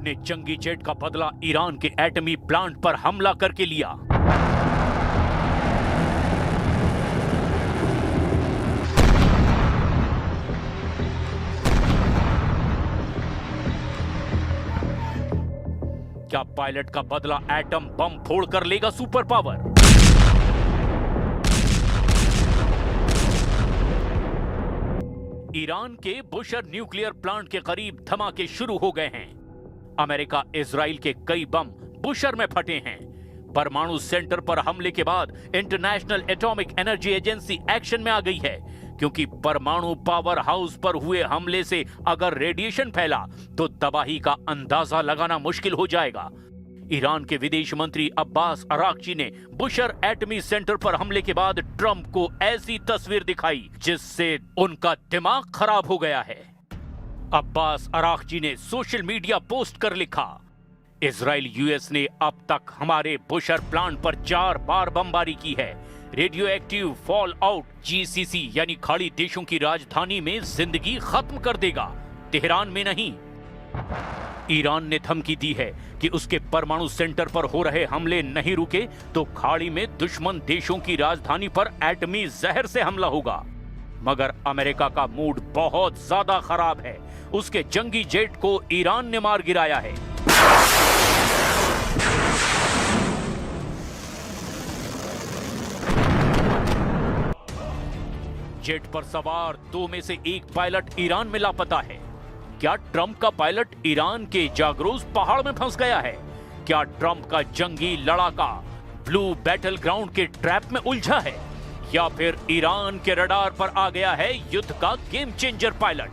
अपने जंगी जेट का बदला ईरान के एटमी प्लांट पर हमला करके लिया। क्या पायलट का बदला एटम बम फोड़कर लेगा सुपर पावर? ईरान के बुशर न्यूक्लियर प्लांट के करीब धमाके शुरू हो गए हैं। अमेरिका इजराइल के कई बम बुशर में फटे हैं। परमाणु सेंटर पर हमले के बाद international atomic energy agency action में आ गई है, क्योंकि परमाणु पावर हाउस पर हुए हमले से अगर रेडिएशन फैला तो तबाही का अंदाजा लगाना मुश्किल हो जाएगा। ईरान के विदेश मंत्री अब्बास अराक्ची ने बुशर एटमी सेंटर पर हमले के बाद ट्रंप को ऐसी तस्वीर दिखाई जिससे उनका दिमाग खराब हो गया है। अब्बास अराक्ची ने सोशल मीडिया पोस्ट कर लिखा, इजराइल यूएस ने अब तक हमारे बुशर प्लांट पर 4 बार बमबारी की है। Radio active fall out GCC यानी खाड़ी देशों की राजधानी में जिंदगी खत्म कर देगा, तेहरान में नहीं। ईरान ने धमकी दी है कि उसके परमाणु सेंटर पर हो रहे हमले नहीं रुके तो खाड़ी में दुश्मन देशों की राजधानी पर एटमी जहर से हमला होगा। मगर अमेरिका का मूड बहुत ज्यादा खराब है। उसके जंगी जेट को ईरान ने मार गिराया है। जेट पर सवार 2 में से 1 पायलट ईरान में लापता है। क्या ट्रंप का पायलट ईरान के जागरोस पहाड़ में फंस गया है? क्या ट्रंप का जंगी लड़ाका ब्लू बैटल ग्राउंड के ट्रैप में उलझा है? या फिर ईरान के रडार पर आ गया है युद्ध का गेम चेंजर पायलट?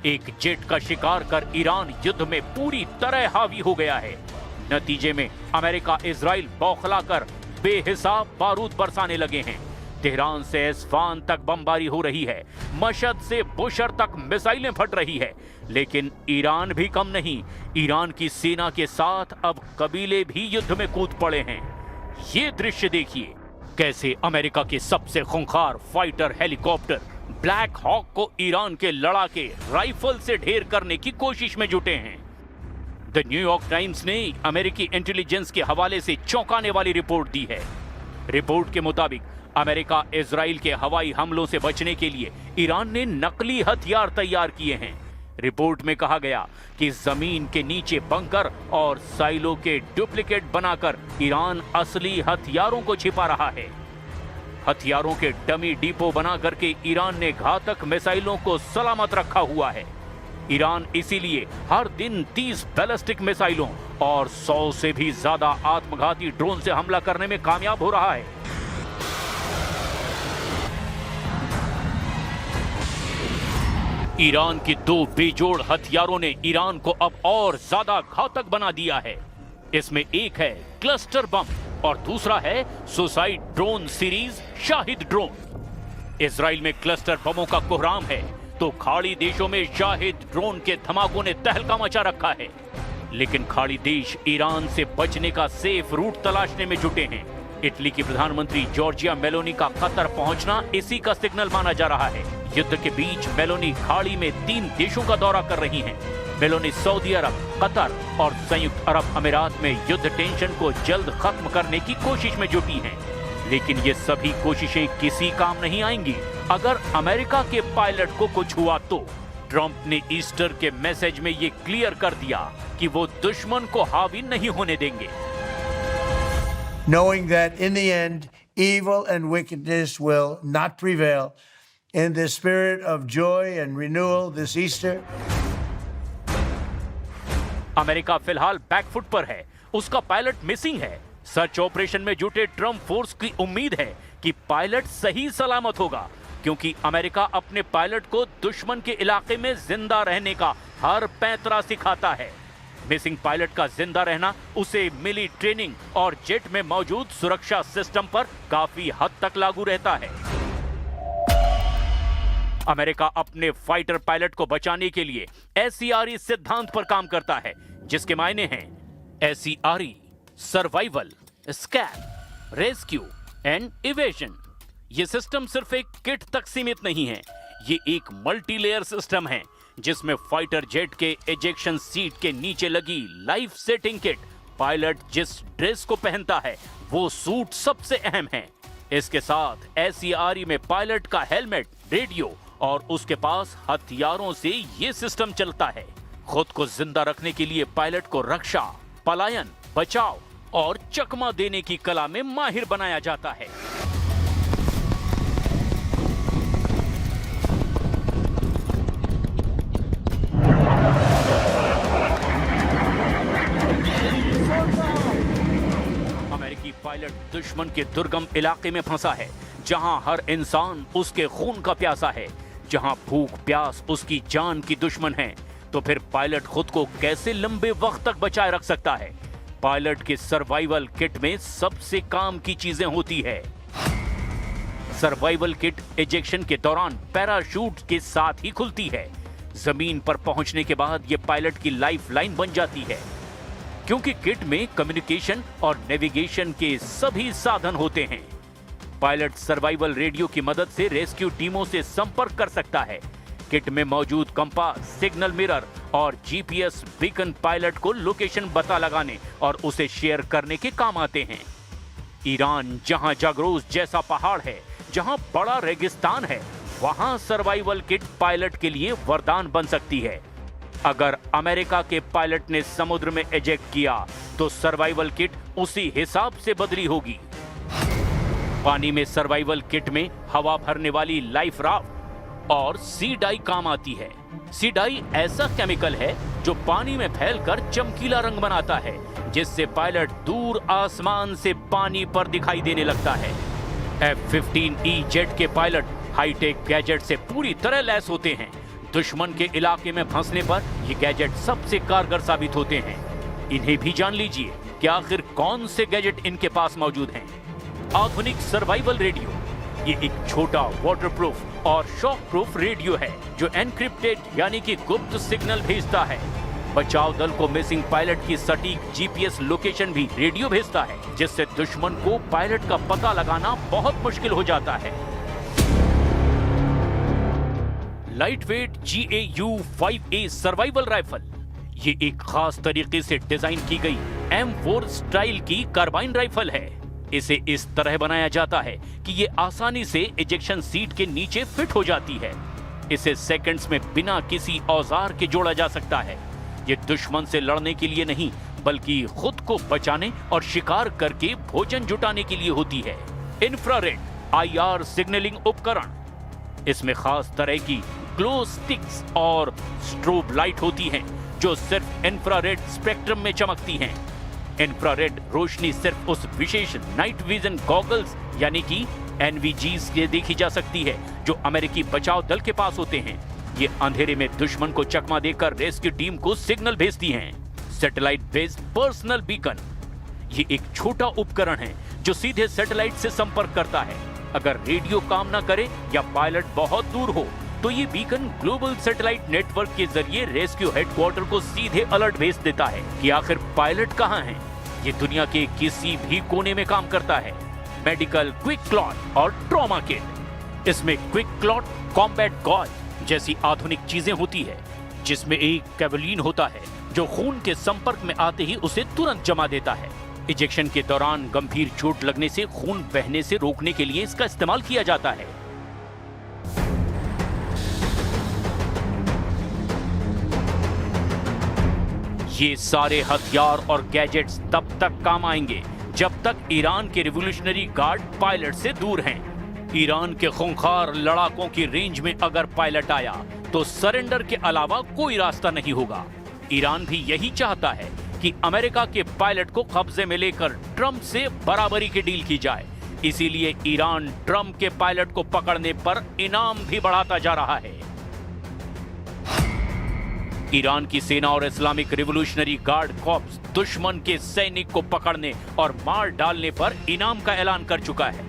एक जेट का शिकार कर ईरान युद्ध में पूरी तरह हावी हो गया है। नतीजे में अमेरिका इजराइल बौखलाकर बेहिसाब बारूद बरसाने लगे हैं। तेहरान से एस्फान तक बमबारी हो रही है। मशहद से बुशर तक मिसाइलें फट रही है। लेकिन ईरान भी कम नहीं। ईरान की सेना के साथ अब कबीले भी युद्ध में कूद पड़े हैं। ये दृश्य देखिए, कैसे अमेरिका के सबसे खूंखार फाइटर हेलीकॉप्टर ब्लैक हॉक को ईरान के लड़ाके राइफल से ढेर करने की कोशिश में जुटे हैं। द न्यूयॉर्क टाइम्स ने अमेरिकी इंटेलिजेंस के हवाले से चौंकाने वाली रिपोर्ट दी है। रिपोर्ट के मुताबिक अमेरिका इजराइल के हवाई हमलों से बचने के लिए ईरान ने नकली हथियार तैयार किए हैं। रिपोर्ट में कहा गया कि जमीन के नीचे बंकर और साइलो के डुप्लीकेट बनाकर ईरान असली हथियारों को छिपा रहा है। हथियारों के डमी डिपो बना करके ईरान ने घातक मिसाइलों को सलामत रखा हुआ है। ईरान इसीलिए हर दिन 30 बैलिस्टिक मिसाइलों और 100 से भी ज्यादा आत्मघाती ड्रोन से हमला करने में कामयाब हो रहा है। ईरान के 2 बेजोड़ हथियारों ने ईरान को अब और ज्यादा घातक बना दिया है। इसमें एक है क्लस्टर बम और दूसरा है suicide drone series Shahid drone. Israel में क्लस्टर बमों का कोहराम है तो खाड़ी देशों में शाहिद ड्रोन के धमाकों ने तहलका मचा रखा है। लेकिन खाड़ी देश ईरान से बचने का सेफ रूट तलाशने में जुटे हैं। इटली की प्रधानमंत्री जॉर्जिया मेलोनी का कतर पहुंचना इसी का सिग्नल माना जा रहा है। युद्ध के बीच मेलोनी खाड़ी में 3 देशों का दौरा कर रही हैं। मेलोनी सऊदी अरब, कतर और संयुक्त अरब अमीरात में युद्ध टेंशन को जल्द खत्म करने की कोशिश में जुटी हैं। लेकिन ये सभी कोशिशें किसी काम नहीं आएंगी अगर अमेरिका के पायलट को कुछ हुआ तो। ट्रंप ने ईस्टर के मैसेज में ये क्लियर कर दिया कि वो दुश्मन को हावी नहीं होने देंगे। Knowing that in the end, evil and wickedness will not prevail, in the spirit of joy and renewal this Easter. America फिलहाल बैकफुट पर है। उसका पायलट मिसिंग है। सर्च ऑपरेशन में जुटे ट्रंप फोर्स की उम्मीद है कि पायलट सही सलामत होगा, क्योंकि अमेरिका अपने पायलट को दुश्मन के इलाके में जिंदा रहने का हर पैंतरा सिखाता है। मिसिंग पायलट का जिंदा रहना उसे मिली ट्रेनिंग और जेट में मौजूद सुरक्षा सिस्टम पर काफी हद तक लागू रहता है। अमेरिका अपने फाइटर पायलट को बचाने के लिए SCRE सिद्धांत पर काम करता है, जिसके मायने हैं SCRE survival, escape, rescue and evasion. ये सिस्टम सिर्फ एक किट तक सीमित नहीं है, ये एक मल्टीलेयर सिस्टम है। जिसमें फाइटर जेट के एजेक्शन सीट के नीचे लगी लाइफ सेटिंग किट। पायलट जिस ड्रेस को पहनता है वो सूट सबसे अहम है। इसके साथ SCRE में पायलट का हेलमेट, रेडियो और उसके पास हथियारों से ये सिस्टम चलता है। खुद को जिंदा रखने के लिए पायलट को रक्षा, पलायन, बचाव और चकमा देने की कला में माहिर बनाया जाता है। अमेरिकी पायलट दुश्मन के दुर्गम इलाके में फंसा है, जहां हर इंसान उसके खून का प्यासा है, जहां भूख प्यास उसकी जान की दुश्मन है। तो फिर पायलट खुद को कैसे लंबे वक्त तक बचाए रख सकता है? पायलट के सर्वाइवल किट में सबसे काम की चीजें होती है। सर्वाइवल किट इजेक्शन के दौरान पैराशूट के साथ ही खुलती है। जमीन पर पहुंचने के बाद यह पायलट की लाइफ लाइन बन जाती है, क्योंकि किट में कम्युनिकेशन और नेविगेशन के सभी साधन होते हैं। पायलट सर्वाइवल रेडियो की मदद से रेस्क्यू टीमों से संपर्क कर सकता है। किट में मौजूद कंपास, सिग्नल मिरर और GPS बीकन पायलट को लोकेशन पता लगाने और उसे शेयर करने के काम आते हैं। ईरान जहां जाग्रोस जैसा पहाड़ है, जहां बड़ा रेगिस्तान है, वहां सर्वाइवल किट पायलट के लिए वरदान बन सकती है। अगर अमेरिका के पायलट ने समुद्र में एजेक्ट किया तो सर्वाइवल किट उसी हिसाब से बदली होगी। पानी में सर्वाइवल किट में हवा भरने वाली लाइफ राफ्ट और सी डाई काम आती है। सी डाई ऐसा केमिकल है जो पानी में फैलकर चमकीला रंग बनाता है, जिससे पायलट दूर आसमान से पानी पर दिखाई देने लगता है। F-15E जेट के पायलट हाईटेक गैजेट से पूरी तरह लैस होते हैं। दुश्मन के इलाके में फंसने पर ये गैजेट सबसे कारगर साबित होते हैं। इन्हें भी जान लीजिए कि आखिर कौन से गैजेट इनके पास मौजूद हैं। आधुनिक सर्वाइवल रेडियो, ये एक छोटा वाटरप्रूफ और शॉक प्रूफ रेडियो है जो एनक्रिप्टेड यानी कि गुप्त सिग्नल भेजता है। बचाव दल को मिसिंग पायलट की सटीक GPS लोकेशन भी रेडियो भेजता है, जिससे दुश्मन को पायलट का पता लगाना बहुत मुश्किल हो जाता है। लाइटवेट GAU-5A सर्वाइवल राइफल, ये एक खास तरीके से डिजाइन की गई M4 स्टाइल की कार्बाइन राइफल है। इसे इस तरह बनाया जाता है कि ये आसानी से इजेक्शन सीट के नीचे फिट हो जाती है। इसे सेकंड्स में बिना किसी औजार के जोड़ा जा सकता है। ये दुश्मन से लड़ने के लिए नहीं, बल्कि खुद को बचाने और शिकार करके भोजन जुटाने के लिए होती है। इंफ्रारेड IR सिग्नलिंग उपकरण, इसमें खास तरह की ग्लो स्टिक्स और स्ट्रोब लाइट होती हैं, जो सिर्फ इंफ्रारेड स्पेक्ट्रम में चमकती हैं। इंफ्रारेड रोशनी सिर्फ उस विशेष नाइट विजन गॉगल्स यानी कि NVGs से देखी जा सकती है जो अमेरिकी बचाव दल के पास होते हैं। ये अंधेरे में दुश्मन को चकमा देकर रेस्क्यू टीम को सिग्नल भेजती हैं। सैटेलाइट बेस्ड पर्सनल बीकन, ये एक छोटा उपकरण है जो सीधे सैटेलाइट से संपर्क करता है। अगर रेडियो काम ना करे या पायलट बहुत दूर हो तो ये बीकन ग्लोबल सैटेलाइट नेटवर्क के जरिए रेस्क्यू हेडक्वार्टर को सीधे अलर्ट भेज देता है कि आखिर पायलट कहां है। ये दुनिया के किसी भी कोने में काम करता है। मेडिकल क्विक क्लॉट और ट्रॉमा किट, इसमें क्विक क्लॉट, कॉम्बैट गॉज जैसी आधुनिक चीजें होती है, जिसमें एक कैवलिन होता है जो खून के संपर्क में आते ही उसे तुरंत जमा देता है। इंजेक्शन के दौरान गंभीर चोट लगने से खून बहने से रोकने के लिए इसका इस्तेमाल किया जाता है। ये सारे हथियार और गैजेट्स तब तक काम आएंगे जब तक ईरान के रिवॉल्यूशनरी गार्ड पायलट से दूर हैं। ईरान के खूंखार लड़ाकों की रेंज में अगर पायलट आया तो सरेंडर के अलावा कोई रास्ता नहीं होगा। ईरान भी यही चाहता है कि अमेरिका के पायलट को कब्जे में लेकर ट्रंप से बराबरी की डील की जाए। इसीलिए ईरान ट्रंप के पायलट को पकड़ने पर इनाम भी बढ़ाता जा रहा है। ईरान की सेना और इस्लामिक रिवॉल्यूशनरी गार्ड कॉर्प्स दुश्मन के सैनिक को पकड़ने और मार डालने पर इनाम का ऐलान कर चुका है।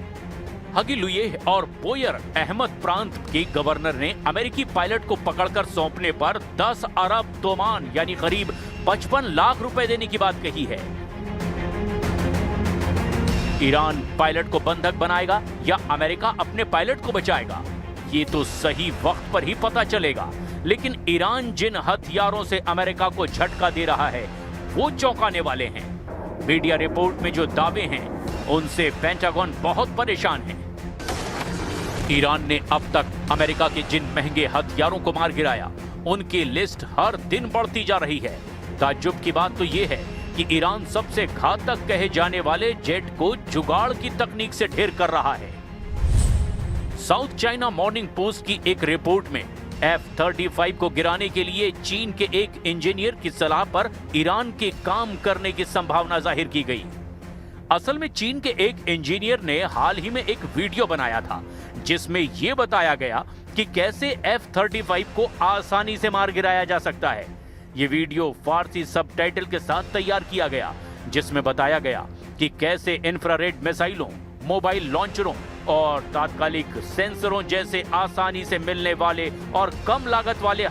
हगिलुयेह और बोयर अहमद प्रांत के गवर्नर ने अमेरिकी पायलट को पकड़कर सौंपने पर 10 अरब तोमान यानी करीब 55 लाख रुपए देने की बात कही है। ईरान पायलट को बंधक बनाएगा या अमेरिका अपने पायलट को बचाएगा, ये तो सही वक्त पर ही पता चलेगा। लेकिन ईरान जिन हथियारों से अमेरिका को झटका दे रहा है वो चौंकाने वाले हैं। मीडिया रिपोर्ट में जो दावे हैं उनसे पेंटागन बहुत परेशान है। ईरान ने अब तक अमेरिका के जिन महंगे हथियारों को मार गिराया उनकी लिस्ट हर दिन बढ़ती जा रही है। ताज्जुब की बात तो यह है कि ईरान सबसे घातक कहे जाने वाले जेट को जुगाड़ की तकनीक से ढेर कर रहा है। साउथ चाइना मॉर्निंग पोस्ट की एक रिपोर्ट में F-35 को गिराने के लिए चीन के एक इंजीनियर की सलाह पर ईरान के काम करने की संभावना जाहिर की गई। असल में चीन के एक इंजीनियर ने हाल ही में एक वीडियो बनाया था जिसमें यह बताया गया कि कैसे F-35 को आसानी से मार गिराया जा सकता है। यह वीडियो फारसी सबटाइटल के साथ तैयार किया गया जिसमें बताया गया कि कैसे इंफ्रारेड मिसाइलों, मोबाइल लॉन्चरों और तात्कालिक सेंसरों जैसे आसानी से मिलने वाले और कम लागत वाले